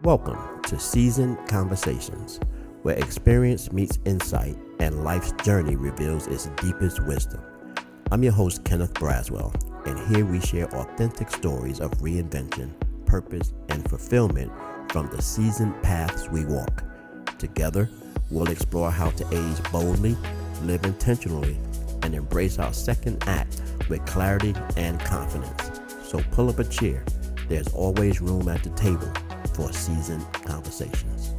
Welcome to Seasoned Conversations, where experience meets insight and life's journey reveals its deepest wisdom. I'm your host, Kenneth Braswell, and here we share authentic stories of reinvention, purpose, and fulfillment from the seasoned paths we walk. Together, we'll explore how to age boldly, live intentionally, and embrace our second act with clarity and confidence. So pull up a chair. There's always room at the table for seasoned conversations.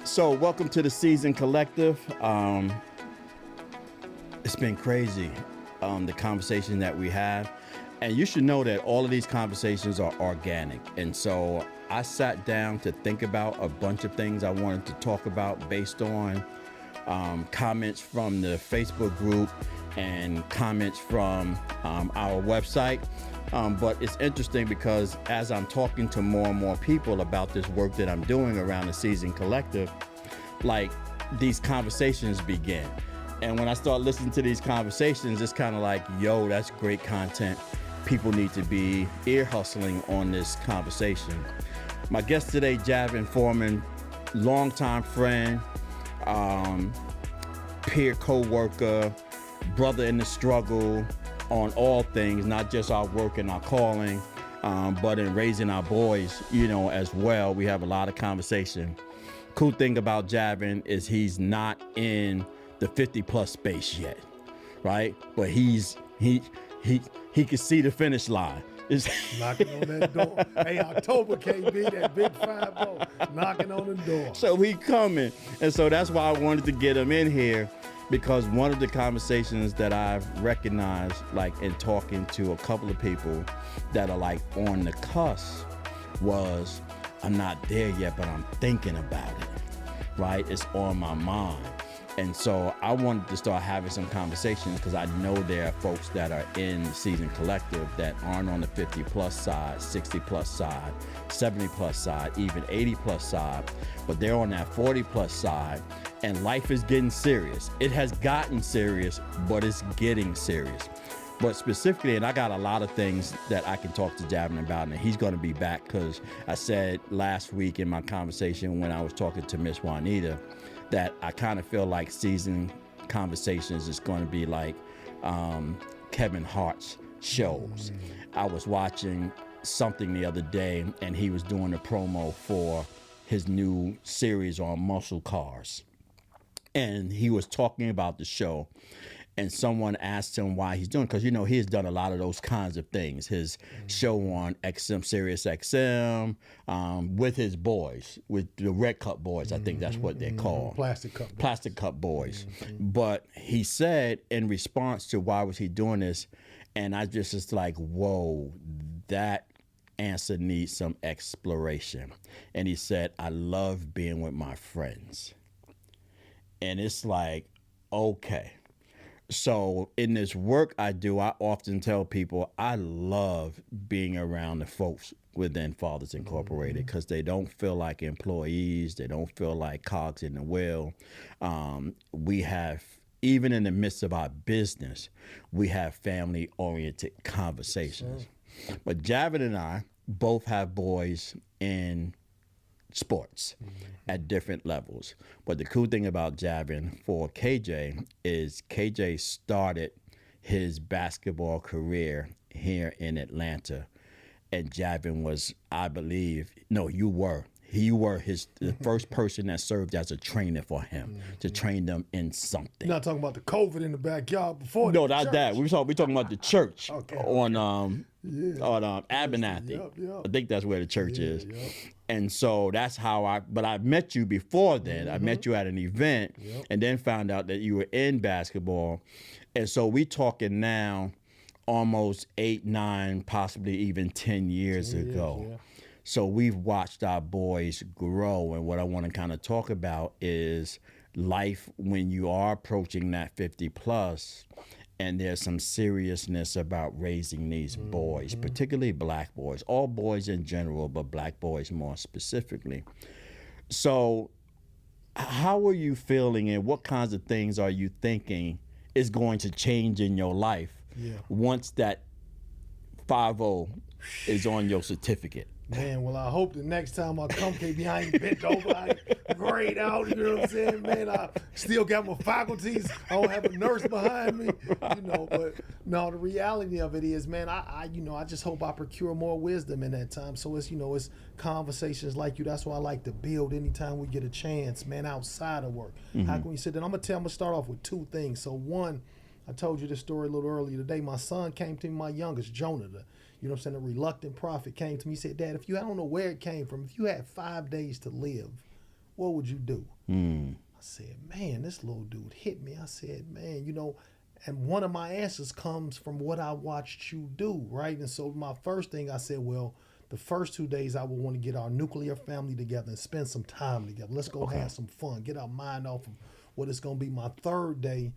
So welcome to the Seasoned Collective. It's been crazy, the conversation that we have. And you should know that all of these conversations are organic. And so I sat down to think about a bunch of things I wanted to talk about based on comments from the Facebook group and comments from our website. But it's interesting because as I'm talking to more and more people about this work that I'm doing around the Seasoned Collective, like these conversations begin. And when I start listening to these conversations, it's kind of like, yo, that's great content. People need to be ear hustling on this conversation. My guest today, Javin Foreman, longtime friend, peer co-worker, brother in the struggle on all things, not just our work and our calling, but in raising our boys, as well. We have a lot of conversation. Cool thing about Javin is he's not in the 50 plus space yet, right? But he can see the finish line. It's knocking on that door. Hey, October can't be that big 5-0 knocking on the door. So he coming. And so that's why I wanted to get him in here, because one of the conversations that I've recognized, like in talking to a couple of people that are like on the cusp, was I'm not there yet, but I'm thinking about it, right? It's on my mind. And so I wanted to start having some conversations because I know there are folks that are in Seasoned Collective that aren't on the 50 plus side, 60 plus side, 70 plus side, even 80 plus side, but they're on that 40 plus side, and life is getting serious. It has gotten serious, but it's getting serious. But specifically, and I got a lot of things that I can talk to Javin about, and he's going to be back because I said last week in my conversation when I was talking to Miss Juanita that I kind of feel like Seasoned Conversations is going to be like Kevin Hart's shows. I was watching something the other day, and he was doing a promo for his new series on muscle cars. And he was talking about the show. And someone asked him why he's doing, because he has done a lot of those kinds of things. His show on XM, Sirius XM, with his boys, with the Red Cup Boys, I think that's what they're called. Plastic Cup Boys. But he said in response to why was he doing this, and I just like, whoa, that answer needs some exploration. And he said, I love being with my friends. And it's like, okay. So in this work I do, I often tell people I love being around the folks within Fathers Incorporated because they don't feel like employees. They don't feel like cogs in the wheel. We have, even in the midst of our business, we have family-oriented conversations. Sure. But Javin and I both have boys in sports at different levels. But the cool thing about Javin for KJ is KJ started his basketball career here in Atlanta. And Javin was, I believe, no, you were the first person that served as a trainer for him to train them in something. You're not talking about the COVID in the backyard before. No, not that. We're talking about the church on Abernathy. Yep. I think that's where the church is. Yep. And so that's how I met you before then. I met you at an event and then found out that you were in basketball. And so we talking now almost 8, 9, possibly even 10 years ago. Yeah. So we've watched our boys grow, and what I want to kind of talk about is life when you are approaching that 50 plus, and there's some seriousness about raising these boys, particularly black boys, all boys in general, but black boys more specifically. So how are you feeling, and what kinds of things are you thinking is going to change in your life once that 5-0 is on your certificate? Man, well, I hope the next time I come, KB, I ain't bent over, I ain't grayed out, you know what I'm saying, man? I still got my faculties. I don't have a nurse behind me, you know, but no, the reality of it is, man, I just hope I procure more wisdom in that time. So it's, it's conversations like you. That's why I like to build anytime we get a chance, man, outside of work. How can we sit there? I'm gonna start off with two things. So one, I told you this story a little earlier today. My son came to me, my youngest, Jonah, you know what I'm saying, a reluctant prophet came to me. He said, Dad, I don't know where it came from. If you had 5 days to live, what would you do? I said, man, this little dude hit me. I said, man, and one of my answers comes from what I watched you do, right? And so my first thing I said, well, the first 2 days I would want to get our nuclear family together and spend some time together. Let's go have some fun, get our mind off of what it's going to be. My third day,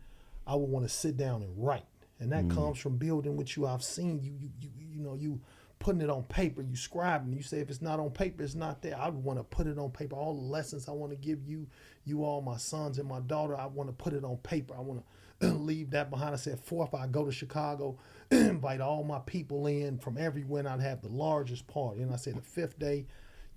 I would want to sit down and write. And that comes from building with you. I've seen you putting it on paper, you scribing. You say if it's not on paper, it's not there. I would want to put it on paper. All the lessons I want to give you all, my sons and my daughter, I want to put it on paper. I want to leave that behind. I said, fourth, I go to Chicago, invite all my people in from everywhere, and I'd have the largest party. And I said the fifth day,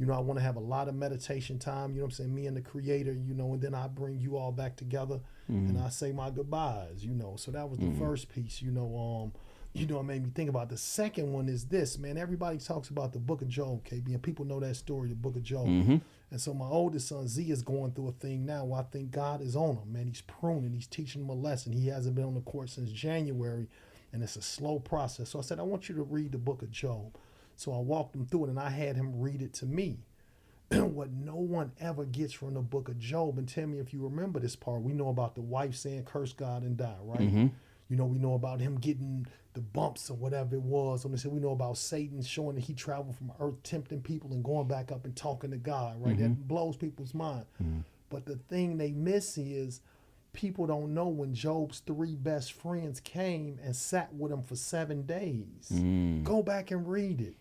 I want to have a lot of meditation time, you know what I'm saying, me and the Creator, and then I bring you all back together and I say my goodbyes, So that was the first piece, it made me think about. The second one is this, man. Everybody talks about the book of Job, KB, and people know that story, the book of Job. And so my oldest son, Z, is going through a thing now where I think God is on him, man. He's pruning, he's teaching him a lesson. He hasn't been on the court since January, and it's a slow process. So I said, I want you to read the book of Job. So I walked him through it, and I had him read it to me. What no one ever gets from the book of Job, and tell me if you remember this part, we know about the wife saying, curse God and die, right? We know about him getting the bumps or whatever it was. We know about Satan showing that he traveled from earth, tempting people and going back up and talking to God, right? That blows people's mind. But the thing they miss is people don't know when Job's 3 best friends came and sat with him for 7 days. Go back and read it.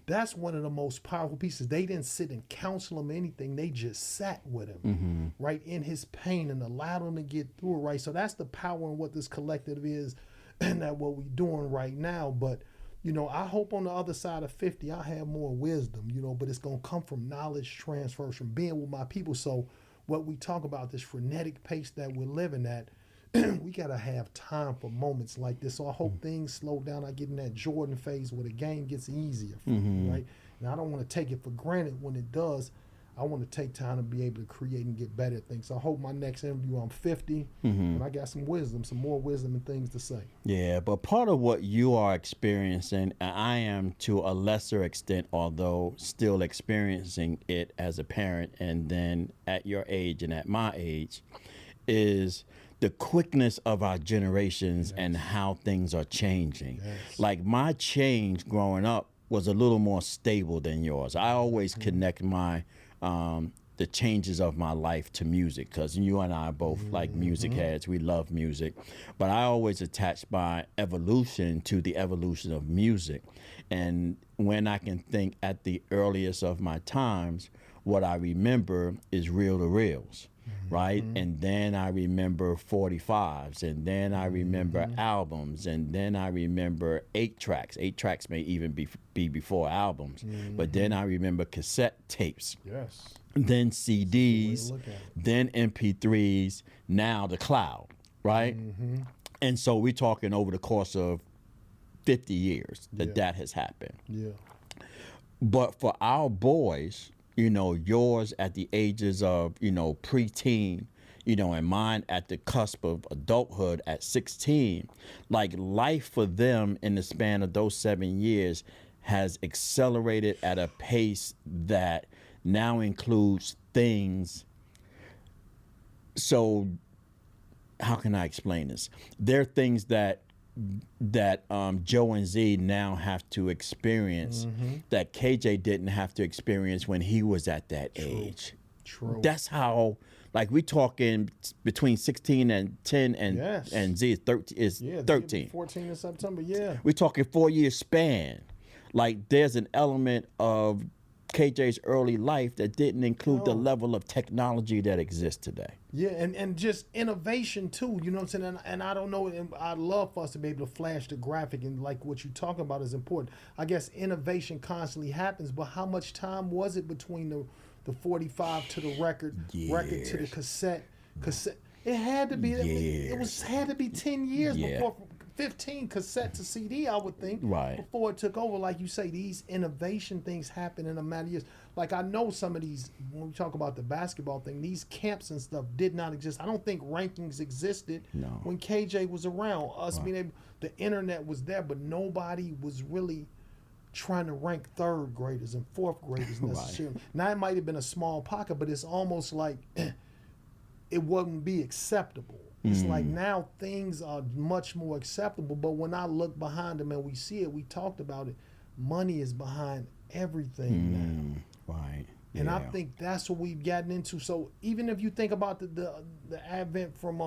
That's one of the most powerful pieces. They didn't sit and counsel him anything. They just sat with him, right, in his pain and allowed him to get through it, right? So that's the power in what this collective is and that what we're doing right now. But, I hope on the other side of 50, I have more wisdom, but it's going to come from knowledge transfers, from being with my people. So what we talk about, this frenetic pace that we're living at, we got to have time for moments like this. So I hope things slow down. I get in that Jordan phase where the game gets easier for me, right? And I don't want to take it for granted when it does. I want to take time to be able to create and get better at things. So I hope my next interview, I'm 50, and I got some more wisdom and things to say. Yeah, but part of what you are experiencing, and I am to a lesser extent, although still experiencing it as a parent, and then at your age and at my age, is the quickness of our generations and how things are changing. Like my change growing up was a little more stable than yours. I always connect my the changes of my life to music, because you and I are both like music heads. We love music. But I always attach my evolution to the evolution of music. And when I can think at the earliest of my times, what I remember is reel-to-reels. Right? And then I remember 45s, and then I remember albums, and then I remember 8 tracks. 8 tracks may even be before albums. But then I remember cassette tapes. Then CDs, then MP3s, now the cloud, right? And so we're talking over the course of 50 years that has happened. But for our boys, yours at the ages of, preteen, and mine at the cusp of adulthood at 16, like life for them in the span of those 7 years has accelerated at a pace that now includes things. So how can I explain this? There are things that Joe and Z now have to experience that KJ didn't have to experience when he was at that age. That's how, like, we talking between 16 and 10 and Z is 13. 14 in September, We're talking 4 year span. Like, there's an element of KJ's early life that didn't include the No. level of technology that exists today. Yeah, and just innovation too. You know what I'm saying? And I don't know. And I'd love for us to be able to flash the graphic, and like what you're talking about is important. I guess innovation constantly happens, but how much time was it between the 45 to the record to the cassette? It had to be. Had to be 10 years before. 15 cassette to CD, I would think, before it took over. Like you say, these innovation things happen in a matter of years. Like I know some of these, when we talk about the basketball thing, these camps and stuff did not exist. I don't think rankings existed when KJ was around. Being able, the internet was there, but nobody was really trying to rank third graders and fourth graders necessarily. Now it might have been a small pocket, but it's almost like it wouldn't be acceptable. It's like now things are much more acceptable, but when I look behind them and we see it, we talked about it, money is behind everything now. Right. And I think that's what we've gotten into. So even if you think about the advent from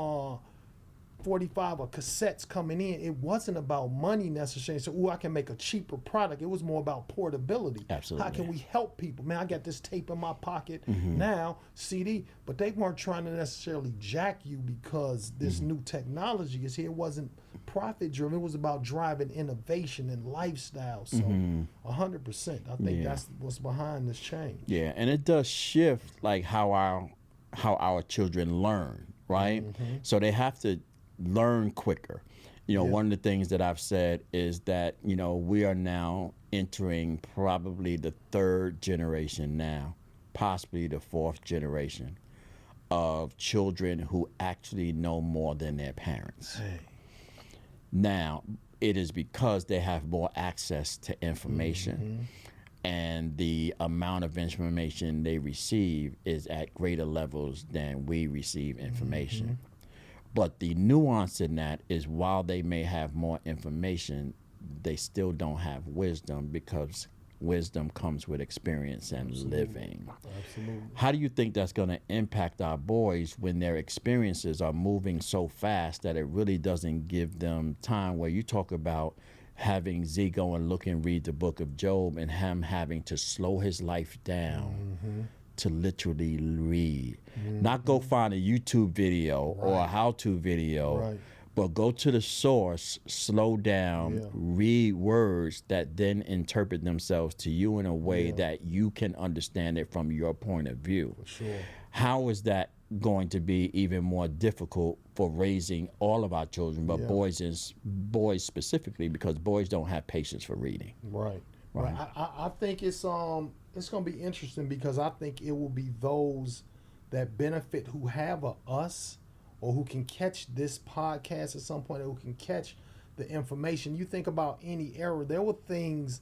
45 or cassettes coming in, it wasn't about money necessarily. So, I can make a cheaper product. It was more about portability. Absolutely. How can we help people? Man, I got this tape in my pocket now, CD, but they weren't trying to necessarily jack you because this new technology is here. It wasn't profit driven. It was about driving innovation and lifestyle. So 100%. I think that's what's behind this change. Yeah, and it does shift like how our children learn, right? So they have to learn quicker. One of the things that I've said is that, we are now entering probably the third generation now, possibly the fourth generation of children who actually know more than their parents. Now, it is because they have more access to information and the amount of information they receive is at greater levels than we receive information. But the nuance in that is while they may have more information, they still don't have wisdom because wisdom comes with experience and living. Absolutely. How do you think that's going to impact our boys when their experiences are moving so fast that it really doesn't give them time, where you talk about having Z go and look and read the book of Job and him having to slow his life down to literally read. Not go find a YouTube video or a how-to video, but go to the source, slow down, read words that then interpret themselves to you in a way that you can understand it from your point of view. For sure. How is that going to be even more difficult for raising all of our children, but boys specifically, because boys don't have patience for reading. Right. I think it's going to be interesting because I think it will be those that benefit who have us or who can catch this podcast at some point, or who can catch the information. You think about any era, there were things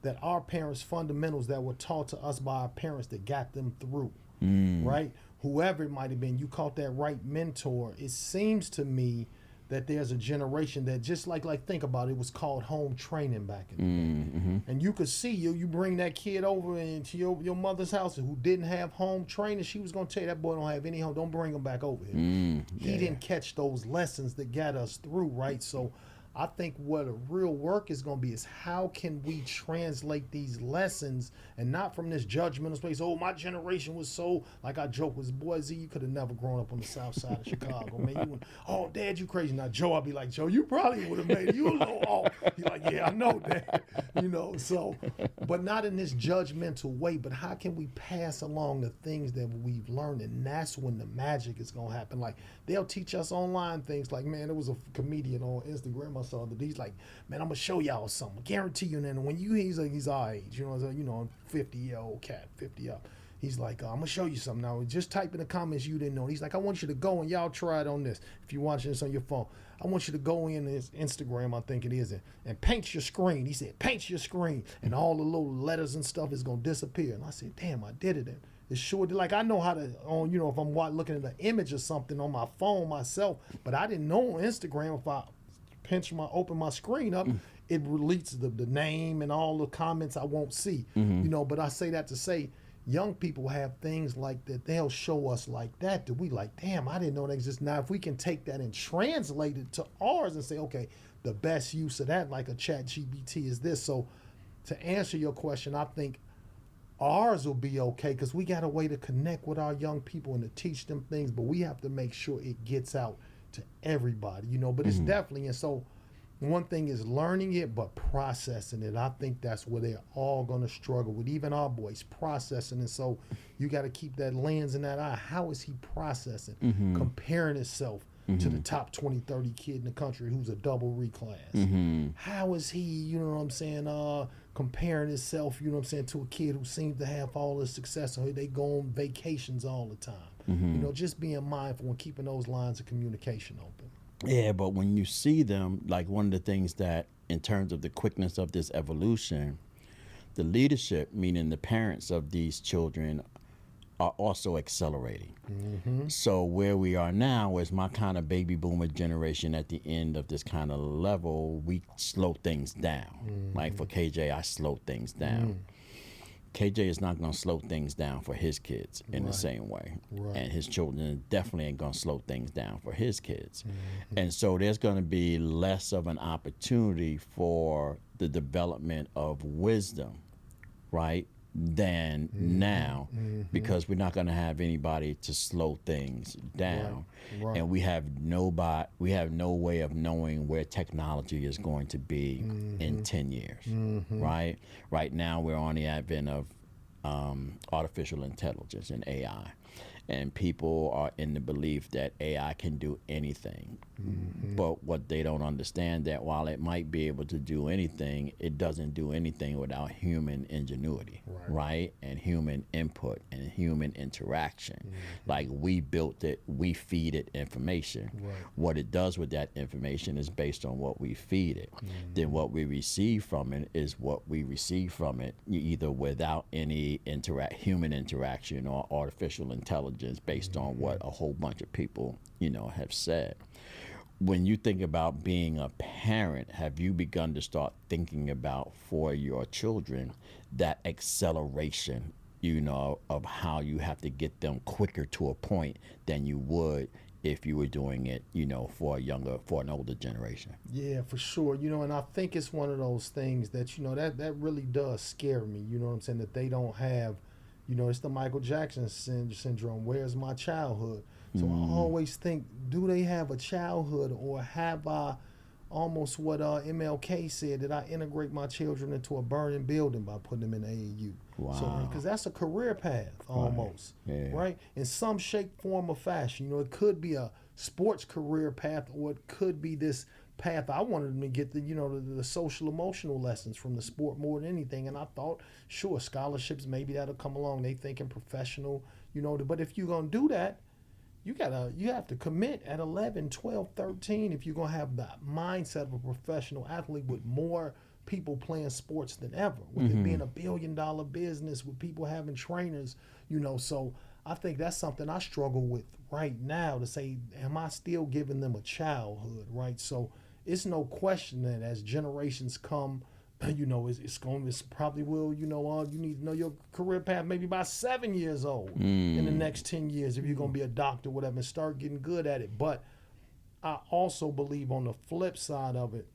that our parents, fundamentals that were taught to us by our parents that got them through, right? Whoever it might have been, you caught that right mentor. It seems to me that there's a generation that just like think about it, was called home training back in the day. And you could see you bring that kid over into your mother's house who didn't have home training, she was going to tell you that boy don't have any home, don't bring him back over here. He didn't catch those lessons that got us through, right? So I think what a real work is going to be is how can we translate these lessons, and not from this judgmental space, oh, my generation was so, like I joke with boy Z, you could have never grown up on the south side of Chicago, man. You went, oh, Dad, you crazy. Now, Joe, I'll be like, Joe, you probably would have made it. You a little off. He's like, yeah, I know, Dad. So, but not in this judgmental way, but how can we pass along the things that we've learned? And that's when the magic is going to happen. Like, they'll teach us online things like, man, there was a comedian on Instagram I saw that he's like, man, I'm gonna show y'all something. I guarantee you. And then when he's like, he's our age, I'm 50-year-old cat, 50 up. He's like, I'm gonna show you something now. Just type in the comments you didn't know. He's like, I want you to go and y'all try it on this. If you're watching this on your phone, I want you to go in his Instagram, I think it is, and paint your screen. He said, paint your screen, and all the little letters and stuff is gonna disappear. And I said, damn, I did it. And it's sure, like I know how to, if I'm looking at an image or something on my phone myself, but I didn't know on Instagram if I open my screen up, it releases the name and all the comments I won't see. But I say that to say young people have things like that. They'll show us like that we like, damn, I didn't know that exists. Now if we can take that and translate it to ours and say, okay, the best use of that, like a chat GPT, is this. So to answer your question, I think ours will be okay because we got a way to connect with our young people and to teach them things, but we have to make sure it gets out to everybody, you know. But it's definitely, and so one thing is learning it, but processing it. I think that's where they're all going to struggle with, even our boys, processing. And so you got to keep that lens in that eye. How is he processing, comparing himself to the top 20, 30 kid in the country who's a double reclass? How is he, you know what I'm saying, comparing himself, you know what I'm saying, to a kid who seems to have all the success, or they go on vacations all the time? You know, just being mindful and keeping those lines of communication open. Yeah, but when you see them, like one of the things that, in terms of the quickness of this evolution, the leadership, meaning the parents of these children, are also accelerating. So where we are now is my kind of baby boomer generation at the end of this kind of level, we slow things down. Like for KJ, I slow things down. KJ is not going to slow things down for his kids in the same way. And his children definitely ain't going to slow things down for his kids. And so there's going to be less of an opportunity for the development of wisdom, right, than now, because we're not going to have anybody to slow things down. And we have no way of knowing where technology is going to be in 10 years, right? Right now we're on the advent of artificial intelligence and AI. And people are in the belief that AI can do anything. But what they don't understand, that while it might be able to do anything, it doesn't do anything without human ingenuity, right? And human input and human interaction. Like, we built it, we feed it information. What it does with that information is based on what we feed it. Then what we receive from it is what we receive from it, either without any human interaction or artificial intelligence, based on what a whole bunch of people, you know, have said. When you think about being a parent, have you begun to start thinking about, for your children, that acceleration, you know, of how you have to get them quicker to a point than you would if you were doing it, you know, for an older generation? Yeah, for sure. You know, and I think it's one of those things that, you know, that really does scare me. You know what I'm saying? That they don't have, you know, it's the Michael Jackson syndrome. Where's my childhood? So I always think, do they have a childhood, or have I, almost what MLK said, that I integrate my children into a burning building by putting them in AAU? Wow. So, because that's a career path almost, right? In some shape, form, or fashion. You know, it could be a sports career path, or it could be this path. I wanted them to get the social emotional lessons from the sport more than anything. And I thought, sure, scholarships, maybe that'll come along. They thinking professional, you know, but if you're going to do that, you have to commit at 11, 12, 13 if you're going to have the mindset of a professional athlete, with more people playing sports than ever, with it being $1 billion business, with people having trainers, you know. So I think that's something I struggle with right now, to say, am I still giving them a childhood, right? So it's no question that as generations come, you know, it's probably will, you know, you need to know your career path maybe by 7 years old in the next 10 years if you're going to be a doctor, whatever, and start getting good at it. But I also believe, on the flip side of it,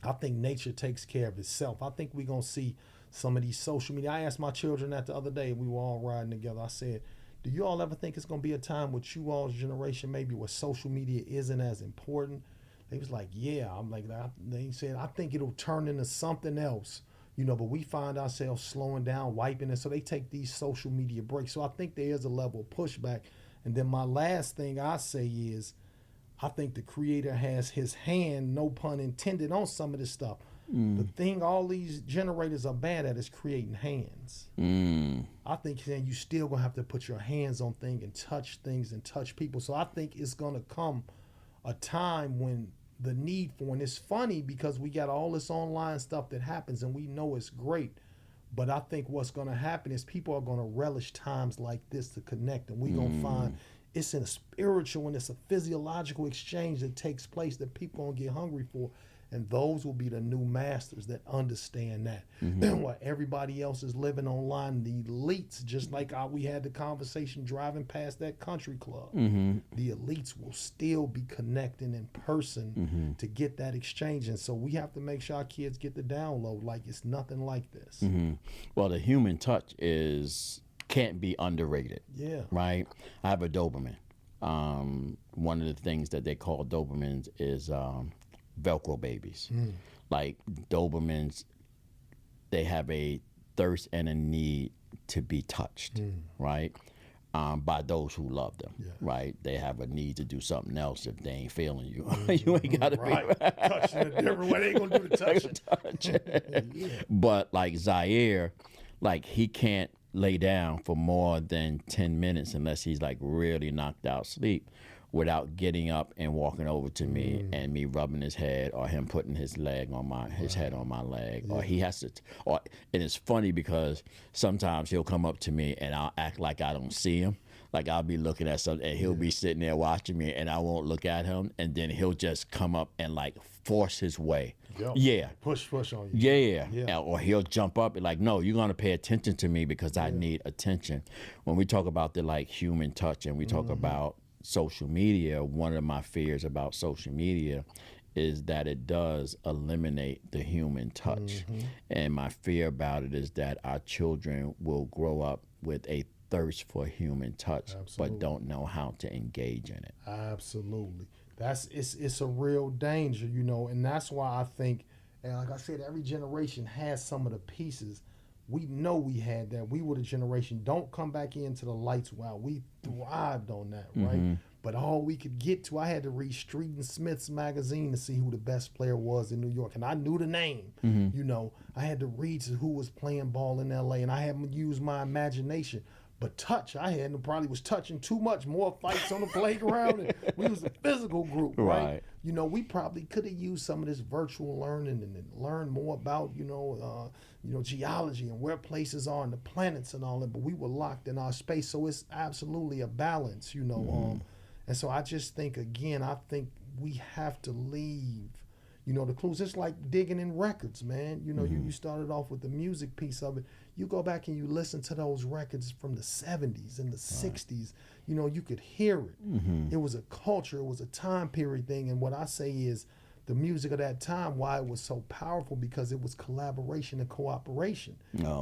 I think nature takes care of itself. I think we're going to see some of these social media. I asked my children that the other day. We were all riding together. I said, do you all ever think it's going to be a time with you all's generation, maybe, where social media isn't as important? They was like, yeah. I'm like, they said, I think it'll turn into something else, you know, but we find ourselves slowing down, wiping it. So they take these social media breaks. So I think there is a level of pushback. And then my last thing I say is, I think the creator has his hand, no pun intended, on some of this stuff. The thing all these generators are bad at is creating hands. I think then you still gonna have to put your hands on things and touch people. So I think it's gonna come a time when the need for, and it's funny because we got all this online stuff that happens and we know it's great, but I think what's gonna happen is people are gonna relish times like this to connect, and we gonna find it's in a spiritual and it's a physiological exchange that takes place that people gonna get hungry for. And those will be the new masters that understand that. While everybody else is living online, the elites, just like how we had the conversation driving past that country club, the elites will still be connecting in person to get that exchange. And so we have to make sure our kids get the download like it's nothing like this. Well, the human touch can't be underrated. Yeah. Right? I have a Doberman. One of the things that they call Dobermans is Velcro babies. Like Dobermans, they have a thirst and a need to be touched, right? By those who love them, right? They have a need to do something else if they ain't feeling you. You ain't got to be touching a different way. They ain't gonna do the touching. But like Zaire, like he can't lay down for more than 10 minutes unless he's like really knocked out sleep without getting up and walking over to me and me rubbing his head or him putting his leg on his head on my leg, or he has to, and it's funny because sometimes he'll come up to me and I'll act like I don't see him. Like I'll be looking at something and he'll be sitting there watching me and I won't look at him, and then he'll just come up and like force his way. Push on you. Yeah. Or he'll jump up and like, no, you're gonna pay attention to me because I need attention. When we talk about the like human touch and we talk about social media, one of my fears about social media is that it does eliminate the human touch. And my fear about it is that our children will grow up with a thirst for human touch, but don't know how to engage in it. Absolutely. It's a real danger, you know, and that's why I think, and like I said, every generation has some of the pieces. We know we had that. We were the generation, don't come back into the lights while we thrived on that, right? But all we could get to, I had to read Street and Smith's magazine to see who the best player was in New York. And I knew the name, you know. I had to read who was playing ball in LA, and I hadn't used my imagination. But touch, I hadn't probably was touching too much, more fights on the playground. And we was a physical group, right? You know, we probably could have used some of this virtual learning and learn more about, you know, geology and where places are and the planets and all that. But we were locked in our space, so it's absolutely a balance, you know. And so I just think, again, I think we have to leave, you know, the clues. It's like digging in records, man. You know, you started off with the music piece of it. You go back and you listen to those records from the 70s and the 60s, you know, you could hear it. It was a culture, it was a time period thing. And what I say is the music of that time, why it was so powerful, because it was collaboration and cooperation.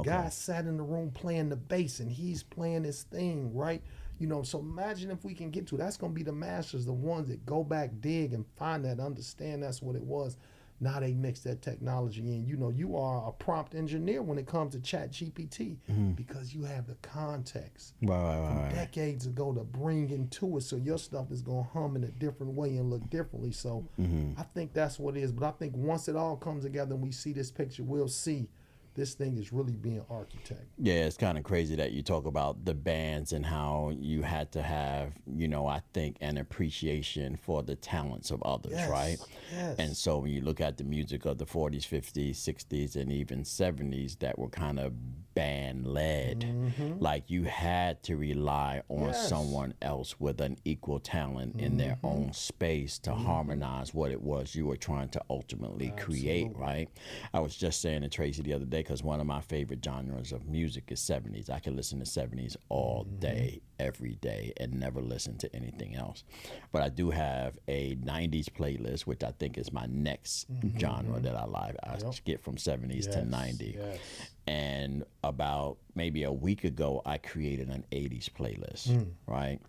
Guys sat in the room playing the bass and he's playing his thing, right? You know, so imagine if we can get to, that's going to be the masters, the ones that go back, dig, and find that, understand that's what it was. Now they mix that technology in. You know, you are a prompt engineer when it comes to Chat GPT because you have the context from decades ago to bring into it. So your stuff is going to hum in a different way and look differently. So I think that's what it is. But I think once it all comes together and we see this picture, we'll see this thing is really being architect. Yeah, it's kind of crazy that you talk about the bands and how you had to have, you know, I think an appreciation for the talents of others, right? Yes. And so when you look at the music of the 40s, 50s, 60s, and even 70s that were kind of band-led, like you had to rely on someone else with an equal talent in their own space to harmonize what it was you were trying to ultimately create, right? I was just saying to Tracy the other day, because one of my favorite genres of music is 70s. I can listen to 70s all day, every day, and never listen to anything else. But I do have a 90s playlist, which I think is my next genre that I like. I get from 70s to 90. And about maybe a week ago, I created an 80s playlist, right?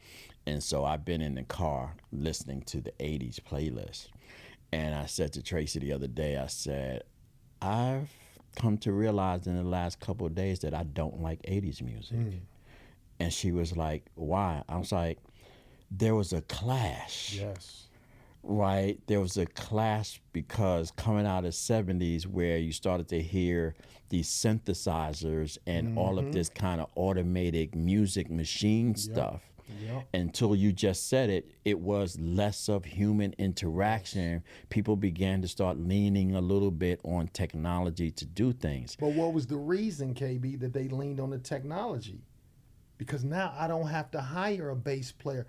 And so I've been in the car listening to the 80s playlist. And I said to Tracy the other day, I said, I've come to realize in the last couple of days that I don't like 80s music. And she was like, why? I was like, there was a clash. Right? There was a clash because coming out of 70s where you started to hear these synthesizers and all of this kind of automated music machine stuff. Until you just said it, it was less of human interaction. People began to start leaning a little bit on technology to do things. But what was the reason, KB, that they leaned on the technology? Because now I don't have to hire a bass player.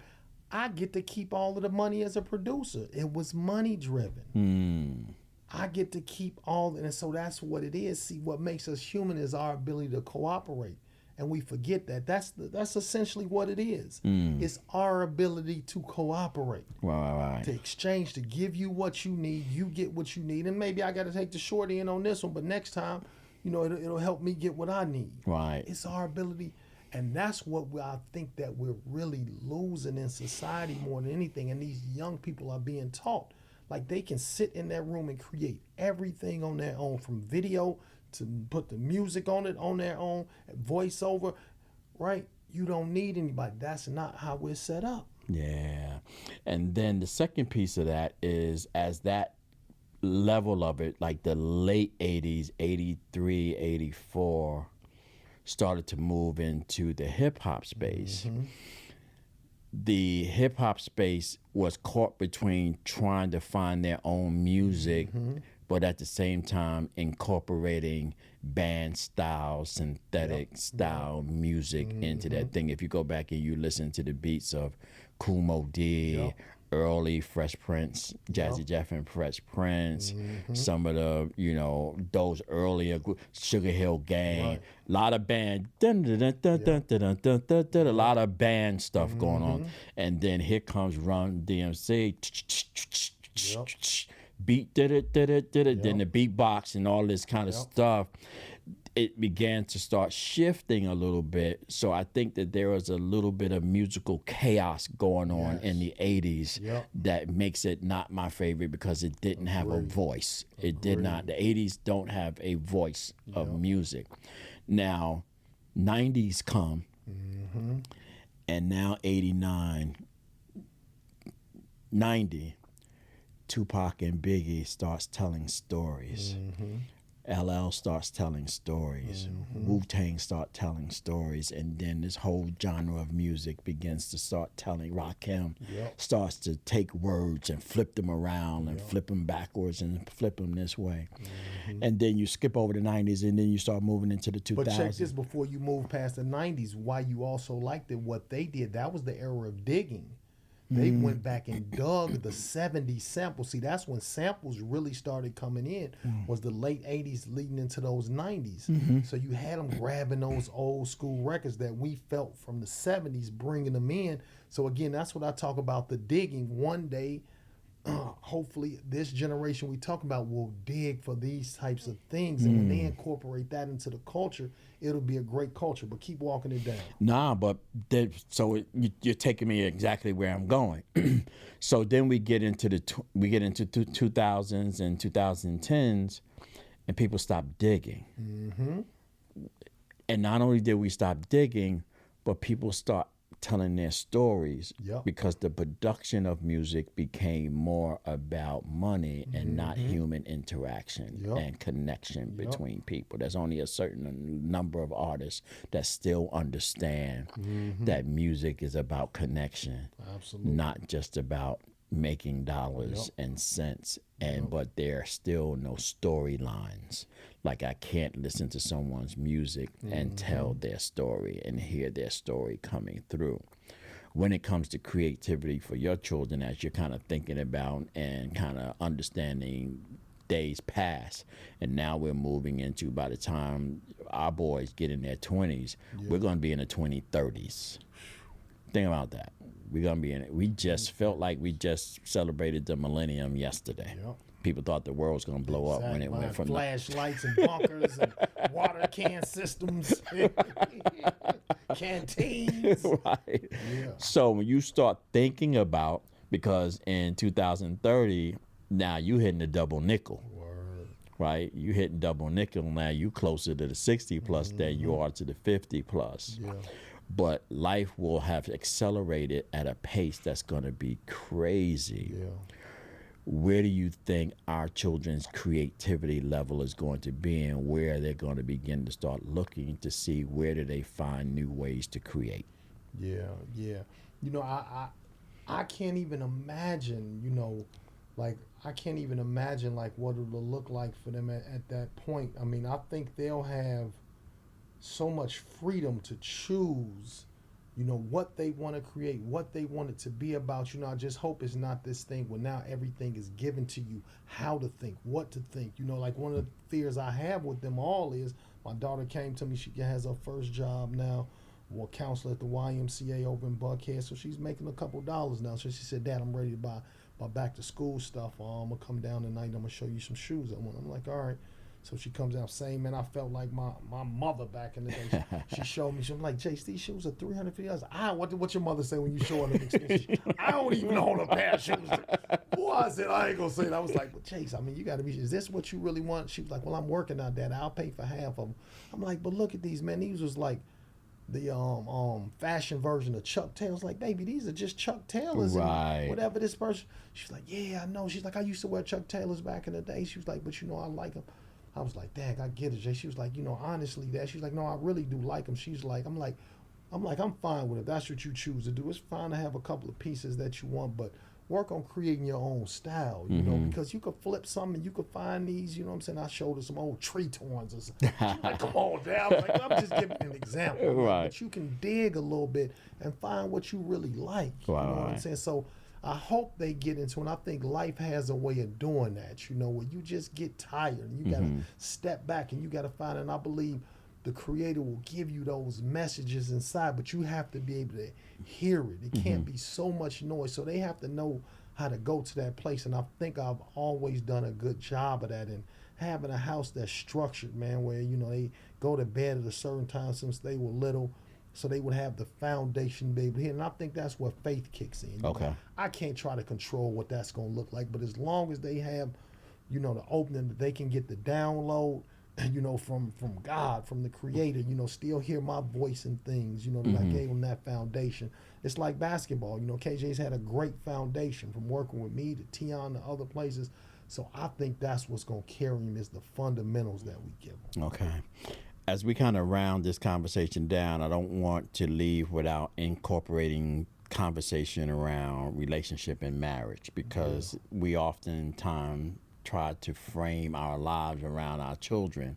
I get to keep all of the money as a producer. It was money driven. I get to keep all, and so that's what it is. See, what makes us human is our ability to cooperate, and we forget that. That's essentially what it is. It's our ability to cooperate, Right. to exchange, to give you what you need. You get what you need, and maybe I got to take the short end on this one, but next time, it'll help me get what I need. Right. It's our ability, and that's what I think that we're really losing in society more than anything. And these young people are being taught. Like, they can sit in that room and create everything on their own, from video to put the music on it on their own, voiceover, right? You don't need anybody. That's not how we're set up. Yeah. And then the second piece of that is, as that level of it, like the late 80s, 83, 84, started to move into the hip hop space. The hip hop space was caught between trying to find their own music, but at the same time incorporating band style, synthetic style music into that thing. If you go back and you listen to the beats of Kool Moe Dee, early Fresh Prince, Jazzy Jeff and Fresh Prince, some of the, those earlier Sugar Hill Gang, a lot of band, a lot of band stuff going on. And then here comes Run DMC, beat, then the beatbox and all this kind of stuff. It began to start shifting a little bit. So I think that there was a little bit of musical chaos going on in the 80s that makes it not my favorite, because it didn't have a voice. It did not. The 80s don't have a voice of music. Now, 90s come, and now 89, 90, Tupac and Biggie starts telling stories. LL starts telling stories. Wu-Tang start telling stories, and then this whole genre of music begins to start telling. Rakim starts to take words and flip them around and flip them backwards and flip them this way. And then you skip over the 90s, and then you start moving into the 2000s. But check this before you move past the 90s. Why you also liked it, what they did, that was the era of digging. They went back and dug the 70s samples. See, that's when samples really started coming in, was the late 80s leading into those 90s. So you had them grabbing those old school records that we felt from the 70s, bringing them in. So again, that's what I talk about, the digging. One day, hopefully this generation we talk about will dig for these types of things. And when they incorporate that into the culture, it'll be a great culture. But keep walking it down. Nah, but you're taking me exactly where I'm going. So then we get into 2000s and 2010s, and people stop digging. And not only did we stop digging, but people start telling their stories, because the production of music became more about money and not human interaction and connection between people. There's only a certain number of artists that still understand that music is about connection, not just about making dollars and cents. But there are still no storylines. Like, I can't listen to someone's music and tell their story and hear their story coming through. When it comes to creativity for your children, as you're kind of thinking about and kind of understanding days past, and now we're moving into, by the time our boys get in their 20s, we're going to be in the 2030s. Think about that. We're going to be in it. We just felt like we just celebrated the millennium yesterday. People thought the world was going to blow up when it went from flashlights and bunkers and water can systems, canteens. Right. So when you start thinking about, because in 2030, now you hitting the double nickel. Right? You hitting double nickel now. You closer to the 60 plus than you are to the 50 plus. But life will have accelerated at a pace that's going to be crazy. Where do you think our children's creativity level is going to be, and where they're going to begin to start looking to see where do they find new ways to create? I can't even imagine, I can't even imagine what it'll look like for them at that point. I mean, I think they'll have so much freedom to choose you know, what they want to create, what they want it to be about. You know, I just hope it's not this thing where now everything is given to you, how to think, what to think. You know, like one of the fears I have with them all is my daughter came to me, she has her first job now, well, counselor at the YMCA over in Buckhead, so she's making a couple dollars now. So she said, Dad, I'm ready to buy back to school stuff. I'm gonna come down tonight, I'm gonna show you some shoes I want. I'm like, all right. So she comes out saying, man, I felt like my mother back in the day. She showed me, she was like, Jace, these shoes are $350. What's your mother say when you show her them expensive? I don't even own a pair of shoes. Boy, I said, I ain't gonna say it. I was like, well, Jace, I mean, you gotta be, is this what you really want? She was like, well, I'm working out, Dad. I'll pay for half of them. I'm like, but look at these, man. These was like the fashion version of Chuck Taylors. Like, baby, these are just Chuck Taylors. Right. And whatever this person. She's like, yeah, I know. She's like, I used to wear Chuck Taylors back in the day. She was like, but you know, I like them. I was like, dang, I get it, Jay. She was like, you know, honestly, Dad. She's like, no, I really do like them. She's like, I'm fine with it. If that's what you choose to do. It's fine to have a couple of pieces that you want, but work on creating your own style, you know, because you could flip some and you could find these, you know what I'm saying? I showed her some old tree torns or something. She's like, come on, Dad. I was like, I'm just giving an example. Right. But you can dig a little bit and find what you really like. You know what I'm saying? So I hope they get into it. And I think life has a way of doing that, you know, where you just get tired and you got to step back and you got to find it. And I believe the Creator will give you those messages inside, but you have to be able to hear it. It can't be so much noise. So they have to know how to go to that place. And I think I've always done a good job of that, and having a house that's structured, man, where, you know, they go to bed at a certain time since they were little, so they would have the foundation to be able to hit. And I think that's where faith kicks in. Okay. I can't try to control what that's going to look like, but as long as they have, you know, the opening that they can get the download, you know, from God, from the Creator, you know, still hear my voice and things, you know, that I gave them that foundation. It's like basketball. You know, KJ's had a great foundation from working with me to Tion to other places. So I think that's what's going to carry him, is the fundamentals that we give him. Okay. As we kind of round this conversation down, I don't want to leave without incorporating conversation around relationship and marriage, because we oftentimes try to frame our lives around our children,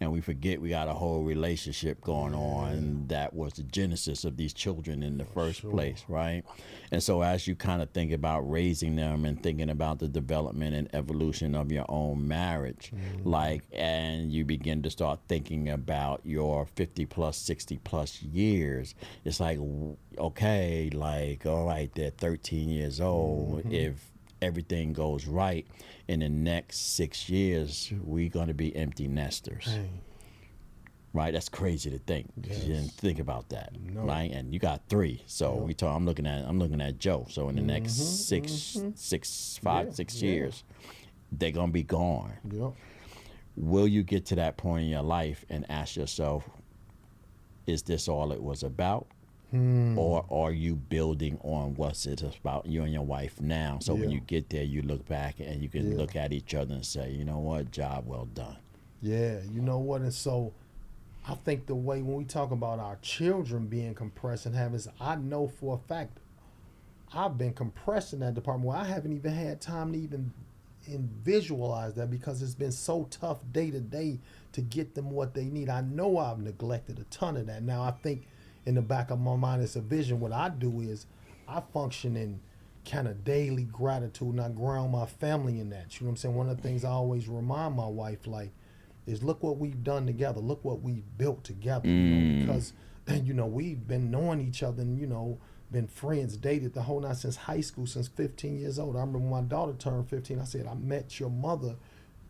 and we forget we got a whole relationship going on that was the genesis of these children in the first place, right? And so as you kind of think about raising them and thinking about the development and evolution of your own marriage, like, and you begin to start thinking about your 50 plus, 60 plus years, it's like, okay, like, all right, they're 13 years old. If everything goes right, in the next 6 years, we're going to be empty nesters. Right? That's crazy to think. Yes. You didn't think about that, No. right? And you got 3. So I'm looking at Joe. So in the next 6 years, they're going to be gone. Will you get to that point in your life and ask yourself, is this all it was about? Or are you building on what's it about, you and your wife now? So when you get there, you look back and you can look at each other and say, you know what, job well done. Yeah, you know what? And so I think the way when we talk about our children being compressed and having, I know for a fact I've been compressed in that department where I haven't even had time to even visualize that, because it's been so tough day to day to get them what they need. I know I've neglected a ton of that. Now I think in the back of my mind, it's a vision. What I do is I function in kind of daily gratitude, and I ground my family in that. You know what I'm saying? One of the things I always remind my wife, like, is look what we've done together. Look what we've built together. You know, because, you know, we've been knowing each other and, you know, been friends, dated the whole night since high school, since 15 years old. I remember when my daughter turned 15, I said, I met your mother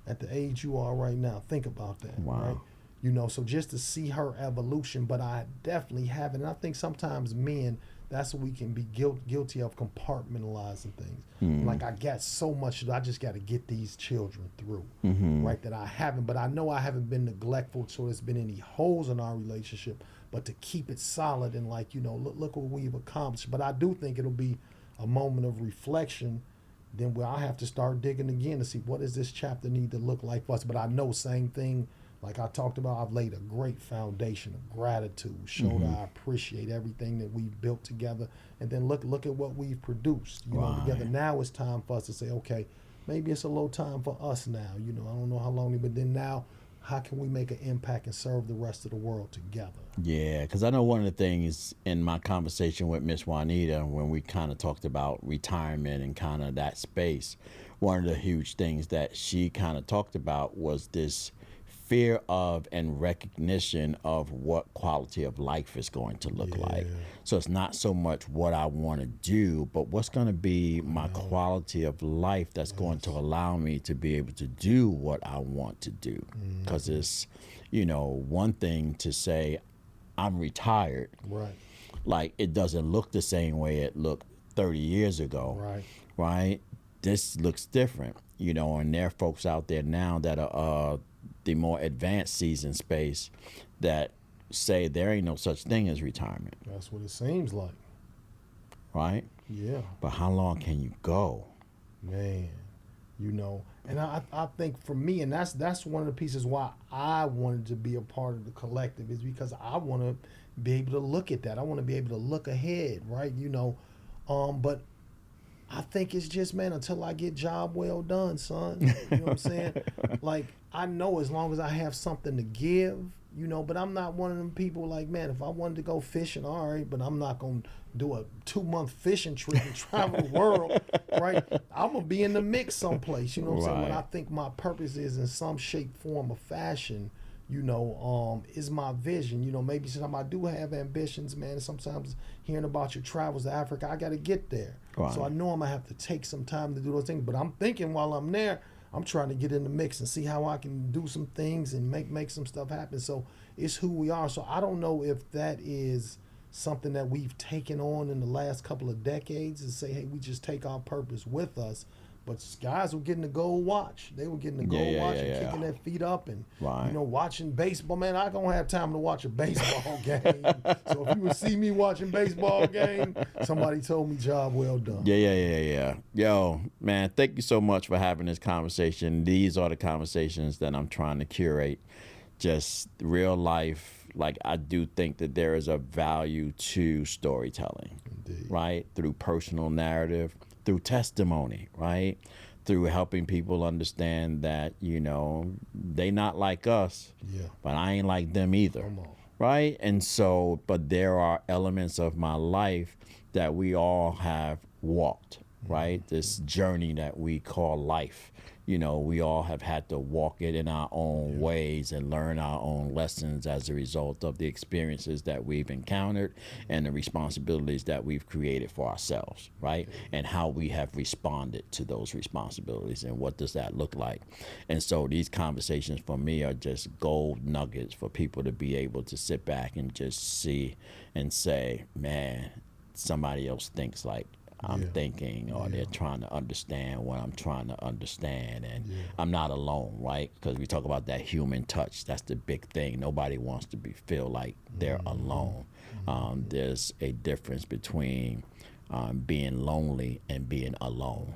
at the age you are right now. Think about that. Wow. Right? You know, so just to see her evolution, but I definitely haven't. And I think sometimes men, that's what we can be guilty of, compartmentalizing things. Like, I got so much, I just got to get these children through, right, that I haven't. But I know I haven't been neglectful, so there's been any holes in our relationship, but to keep it solid and, like, you know, look what we've accomplished. But I do think it'll be a moment of reflection, then where I have to start digging again to see what does this chapter need to look like for us. But I know, same thing, like I talked about, I've laid a great foundation of gratitude, showed I appreciate everything that we've built together, and then look at what we've produced, you know, together. Now it's time for us to say, okay, maybe it's a little time for us now. You know, I don't know how long, but then now how can we make an impact and serve the rest of the world together? Yeah, because I know one of the things in my conversation with Miss Juanita, when we kind of talked about retirement and kind of that space, one of the huge things that she kind of talked about was this fear of and recognition of what quality of life is going to look like. So it's not so much what I want to do, but what's going to be my quality of life that's going to allow me to be able to do what I want to do. Because it's, one thing to say I'm retired. Right. Like it doesn't look the same way it looked 30 years ago. Right. Right? This looks different, and there are folks out there now that are the more advanced season space that say there ain't no such thing as retirement. That's what it seems like. Right? Yeah. But how long can you go? Man, and I think for me, and that's one of the pieces why I wanted to be a part of the collective, is because I want to be able to look at that. I want to be able to look ahead, right? But I think it's just, man, until I get job well done, son. You know what I'm saying? Like, I know as long as I have something to give, but I'm not one of them people like, man, if I wanted to go fishing, all right, but I'm not going to do a 2-month fishing trip and travel the world, right? I'm going to be in the mix someplace, you know what I'm saying? What I think my purpose is in some shape, form, or fashion, is my vision. Maybe sometimes I do have ambitions, man. And sometimes hearing about your travels to Africa, I got to get there. Right. So I know I'm going to have to take some time to do those things. But I'm thinking while I'm there, I'm trying to get in the mix and see how I can do some things and make some stuff happen. So it's who we are. So I don't know if that is something that we've taken on in the last couple of decades, to say, hey, we just take our purpose with us. But guys were getting the gold watch. They were getting the gold watch and kicking their feet up and, watching baseball. Man, I don't have time to watch a baseball game. So if you would see me watching baseball game, somebody told me job well done. Yeah. Yo, man, thank you so much for having this conversation. These are the conversations that I'm trying to curate. Just real life. Like, I do think that there is a value to storytelling. Indeed. Right? Through personal narrative, through testimony, right? Through helping people understand that, they not like us, but I ain't like them either, right? And so, but there are elements of my life that we all have walked, right? This journey that we call life. We all have had to walk it in our own ways and learn our own lessons as a result of the experiences that we've encountered and the responsibilities that we've created for ourselves, right? And how we have responded to those responsibilities and what does that look like. And so these conversations for me are just gold nuggets for people to be able to sit back and just see and say, man, somebody else thinks like I'm thinking, or they're trying to understand what I'm trying to understand, and I'm not alone, right? Because we talk about that human touch. That's the big thing. Nobody wants to feel like they're alone. There's a difference between being lonely and being alone,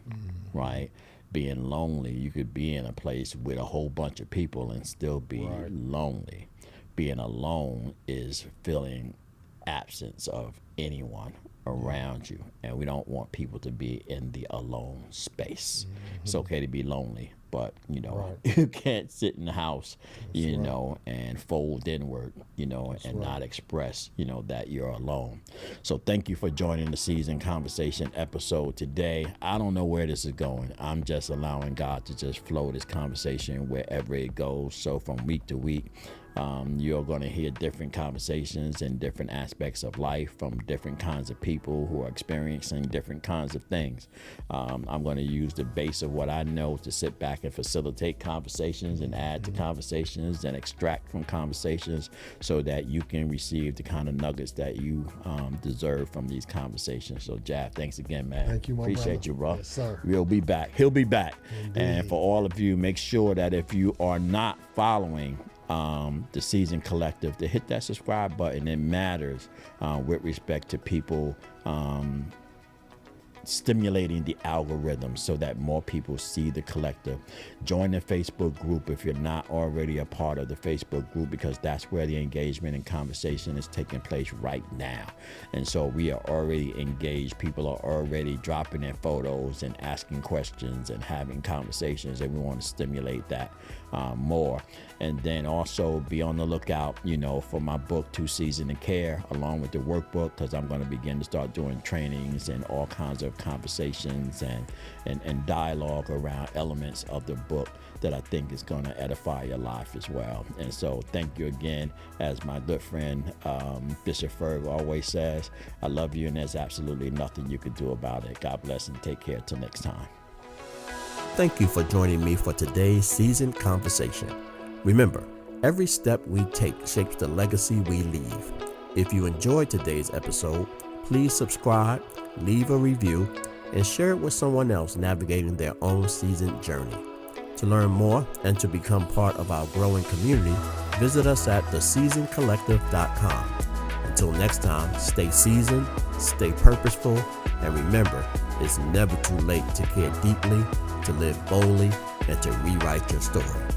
right? Being lonely, you could be in a place with a whole bunch of people and still be lonely. Being alone is feeling absence of anyone around you, and we don't want people to be in the alone space. It's okay to be lonely, but you can't sit in the house and fold inward and not express that you're alone. So thank you for joining the Season Conversation episode today. I don't know where this is going. I'm just allowing God to just flow this conversation wherever it goes. So from week to week, you're going to hear different conversations and different aspects of life from different kinds of people who are experiencing different kinds of things. I'm going to use the base of what I know to sit back and facilitate conversations and add to conversations and extract from conversations so that you can receive the kind of nuggets that you deserve from these conversations. So, Jav, thanks again, man. Thank you, my Appreciate brother. you, bro. Yes, sir. We'll be back. He'll be back. Indeed. And for all of you, make sure that if you are not following the Season Collective, to hit that subscribe button. It matters with respect to people stimulating the algorithm so that more people see the collective. Join the Facebook group if you're not already a part of the Facebook group, because that's where the engagement and conversation is taking place right now. And so we are already engaged. People are already dropping their photos and asking questions and having conversations, and we want to stimulate that more. And then also be on the lookout, for my book, Too Seasoned to Care, along with the workbook, because I'm going to begin to start doing trainings and all kinds of conversations and dialogue around elements of the book that I think is going to edify your life as well. And so thank you again. As my good friend Bishop Ferg always says, I love you, and there's absolutely nothing you can do about it. God bless and take care till next time. Thank you for joining me for today's seasoned conversation. Remember, every step we take shapes the legacy we leave. If you enjoyed today's episode, please subscribe, leave a review, and share it with someone else navigating their own seasoned journey. To learn more and to become part of our growing community, visit us at theseasoncollective.com. Until next time, stay seasoned, stay purposeful, and remember, it's never too late to care deeply, to live boldly, and to rewrite your story.